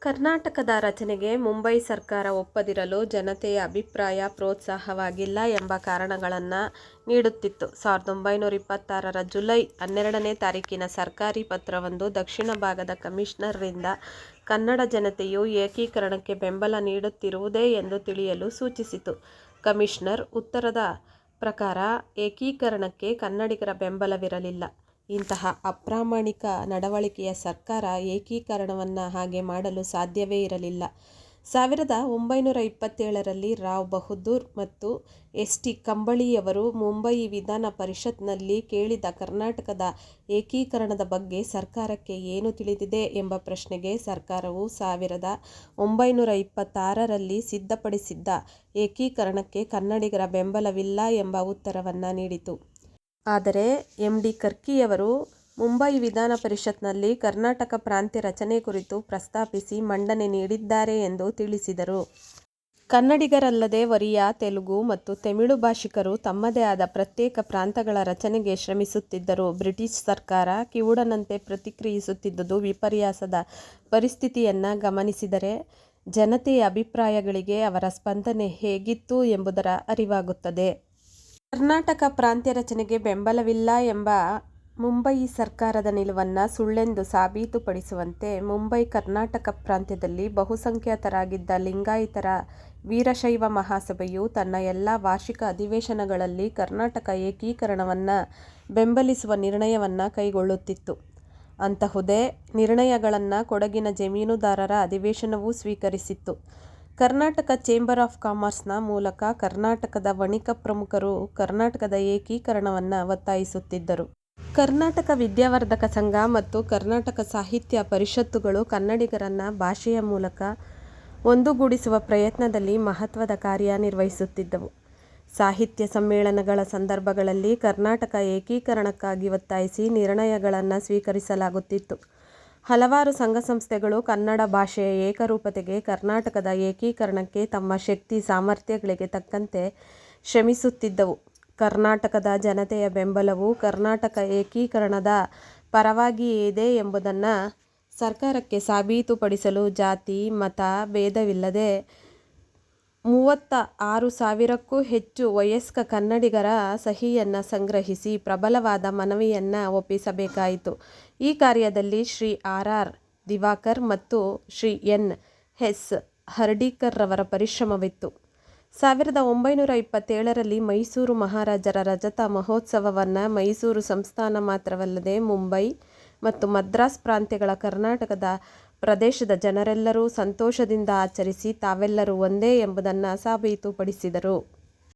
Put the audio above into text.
ಕರ್ನಾಟಕದ ರಚನೆಗೆ ಮುಂಬೈ ಸರ್ಕಾರ ಒಪ್ಪದಿರಲು ಜನತೆಯ ಅಭಿಪ್ರಾಯ ಪ್ರೋತ್ಸಾಹವಾಗಿಲ್ಲ ಎಂಬ ಕಾರಣಗಳನ್ನು ನೀಡುತ್ತಿತ್ತು. 1926ರ ಜುಲೈ 12ನೇ ತಾರೀಖಿನ ಸರ್ಕಾರಿ ಪತ್ರವೊಂದು ದಕ್ಷಿಣ ಭಾಗದ ಕಮಿಷನರ್ರಿಂದ ಕನ್ನಡ ಜನತೆಯು ಏಕೀಕರಣಕ್ಕೆ ಬೆಂಬಲ ನೀಡುತ್ತಿರುವುದೇ ಎಂದು ತಿಳಿಯಲು ಸೂಚಿಸಿತು. ಕಮಿಷನರ್ ಉತ್ತರದ ಪ್ರಕಾರ ಏಕೀಕರಣಕ್ಕೆ ಕನ್ನಡಿಗರ ಬೆಂಬಲವಿರಲಿಲ್ಲ. ಇಂತಹ ಅಪ್ರಾಮಾಣಿಕ ನಡವಳಿಕೆಯ ಸರ್ಕಾರ ಏಕೀಕರಣವನ್ನು ಹಾಗೆ ಮಾಡಲು ಸಾಧ್ಯವೇ ಇರಲಿಲ್ಲ. 1927ರಲ್ಲಿ ರಾವ್ ಬಹದ್ದೂರ್ ಮತ್ತು ಎಸ್ ಟಿ ಕಂಬಳಿಯವರು ಮುಂಬಯಿ ವಿಧಾನ ಪರಿಷತ್ನಲ್ಲಿ ಕೇಳಿದ ಕರ್ನಾಟಕದ ಏಕೀಕರಣದ ಬಗ್ಗೆ ಸರ್ಕಾರಕ್ಕೆ ಏನು ತಿಳಿದಿದೆ ಎಂಬ ಪ್ರಶ್ನೆಗೆ ಸರ್ಕಾರವು 1926ರಲ್ಲಿ ಸಿದ್ಧಪಡಿಸಿದ್ದ ಏಕೀಕರಣಕ್ಕೆ ಕನ್ನಡಿಗರ ಬೆಂಬಲವಿಲ್ಲ ಎಂಬ ಉತ್ತರವನ್ನು ನೀಡಿತು. ಆದರೆ ಎಂ ಡಿ ಕರ್ಕಿಯವರು ಮುಂಬೈ ವಿಧಾನ ಪರಿಷತ್ನಲ್ಲಿ ಕರ್ನಾಟಕ ಪ್ರಾಂತ್ಯ ರಚನೆ ಕುರಿತು ಪ್ರಸ್ತಾಪಿಸಿ ಮಂಡನೆ ನೀಡಿದ್ದಾರೆ ಎಂದು ತಿಳಿಸಿದರು. ಕನ್ನಡಿಗರಲ್ಲದೆ ಒರಿಯಾ, ತೆಲುಗು ಮತ್ತು ತಮಿಳು ಭಾಷಿಕರು ತಮ್ಮದೇ ಆದ ಪ್ರತ್ಯೇಕ ಪ್ರಾಂತಗಳ ರಚನೆಗೆ ಶ್ರಮಿಸುತ್ತಿದ್ದರು. ಬ್ರಿಟಿಷ್ ಸರ್ಕಾರ ಕಿವುಡನಂತೆ ಪ್ರತಿಕ್ರಿಯಿಸುತ್ತಿದ್ದುದು ವಿಪರ್ಯಾಸದ ಪರಿಸ್ಥಿತಿಯನ್ನು ಗಮನಿಸಿದರೆ ಜನತೆಯ ಅಭಿಪ್ರಾಯಗಳಿಗೆ ಅವರ ಸ್ಪಂದನೆ ಹೇಗಿತ್ತು ಎಂಬುದರ ಅರಿವಾಗುತ್ತದೆ. ಕರ್ನಾಟಕ ಪ್ರಾಂತ್ಯ ರಚನೆಗೆ ಬೆಂಬಲವಿಲ್ಲ ಎಂಬ ಮುಂಬಯಿ ಸರ್ಕಾರದ ನಿಲುವನ್ನು ಸುಳ್ಳೆಂದು ಸಾಬೀತುಪಡಿಸುವಂತೆ ಮುಂಬೈ ಕರ್ನಾಟಕ ಪ್ರಾಂತ್ಯದಲ್ಲಿ ಬಹುಸಂಖ್ಯಾತರಾಗಿದ್ದ ಲಿಂಗಾಯತರ ವೀರಶೈವ ಮಹಾಸಭೆಯು ತನ್ನ ಎಲ್ಲ ವಾರ್ಷಿಕ ಅಧಿವೇಶನಗಳಲ್ಲಿ ಕರ್ನಾಟಕ ಏಕೀಕರಣವನ್ನು ಬೆಂಬಲಿಸುವ ನಿರ್ಣಯವನ್ನು ಕೈಗೊಳ್ಳುತ್ತಿತ್ತು. ಅಂತಹುದೇ ನಿರ್ಣಯಗಳನ್ನು ಕೊಡಗಿನ ಜಮೀನುದಾರರ ಅಧಿವೇಶನವೂ ಸ್ವೀಕರಿಸಿತ್ತು. ಕರ್ನಾಟಕ ಚೇಂಬರ್ ಆಫ್ ಕಾಮರ್ಸ್ನ ಮೂಲಕ ಕರ್ನಾಟಕದ ವಣಿಕ ಪ್ರಮುಖರು ಕರ್ನಾಟಕದ ಏಕೀಕರಣವನ್ನು ಒತ್ತಾಯಿಸುತ್ತಿದ್ದರು. ಕರ್ನಾಟಕ ವಿದ್ಯಾವರ್ಧಕ ಸಂಘ ಮತ್ತು ಕರ್ನಾಟಕ ಸಾಹಿತ್ಯ ಪರಿಷತ್ತುಗಳು ಕನ್ನಡಿಗರನ್ನು ಭಾಷೆಯ ಮೂಲಕ ಒಂದುಗೂಡಿಸುವ ಪ್ರಯತ್ನದಲ್ಲಿ ಮಹತ್ವದ ಕಾರ್ಯ ನಿರ್ವಹಿಸುತ್ತಿದ್ದವು. ಸಾಹಿತ್ಯ ಸಮ್ಮೇಳನಗಳ ಸಂದರ್ಭಗಳಲ್ಲಿ ಕರ್ನಾಟಕ ಏಕೀಕರಣಕ್ಕಾಗಿ ಒತ್ತಾಯಿಸಿ ನಿರ್ಣಯಗಳನ್ನು ಸ್ವೀಕರಿಸಲಾಗುತ್ತಿತ್ತು. ಹಲವಾರು ಸಂಘ ಸಂಸ್ಥೆಗಳು ಕನ್ನಡ ಭಾಷೆಯ ಏಕರೂಪತೆಗೆ, ಕರ್ನಾಟಕದ ಏಕೀಕರಣಕ್ಕೆ ತಮ್ಮ ಶಕ್ತಿ ಸಾಮರ್ಥ್ಯಗಳಿಗೆ ತಕ್ಕಂತೆ ಶ್ರಮಿಸುತ್ತಿದ್ದವು. ಕರ್ನಾಟಕದ ಜನತೆಯ ಬೆಂಬಲವು ಕರ್ನಾಟಕ ಏಕೀಕರಣದ ಪರವಾಗಿಯೇ ಇದೆ ಎಂಬುದನ್ನು ಸರ್ಕಾರಕ್ಕೆ ಸಾಬೀತುಪಡಿಸಲು ಜಾತಿ ಮತ ಭೇದವಿಲ್ಲದೆ 36,000ಕ್ಕೂ ಹೆಚ್ಚು ವಯಸ್ಕ ಕನ್ನಡಿಗರ ಸಹಿಯನ್ನು ಸಂಗ್ರಹಿಸಿ ಪ್ರಬಲವಾದ ಮನವಿಯನ್ನು ಒಪ್ಪಿಸಬೇಕಾಯಿತು. ಈ ಕಾರ್ಯದಲ್ಲಿ ಶ್ರೀ ಆರ್. ಆರ್. ದಿವಾಕರ್ ಮತ್ತು ಶ್ರೀ ಎನ್. ಎಸ್. ಹರ್ಡೀಕರ್ ರವರ ಪರಿಶ್ರಮವಿತ್ತು. 1927ರಲ್ಲಿ ಮೈಸೂರು ಮಹಾರಾಜರ ರಜತ ಮಹೋತ್ಸವವನ್ನು ಮೈಸೂರು ಸಂಸ್ಥಾನ ಮಾತ್ರವಲ್ಲದೆ ಮುಂಬೈ ಮತ್ತು ಮದ್ರಾಸ್ ಪ್ರಾಂತ್ಯಗಳ ಕರ್ನಾಟಕದ ಪ್ರದೇಶದ ಜನರೆಲ್ಲರೂ ಸಂತೋಷದಿಂದ ಆಚರಿಸಿ ತಾವೆಲ್ಲರೂ ಒಂದೇ ಎಂಬುದನ್ನು ಸಾಬೀತುಪಡಿಸಿದರು.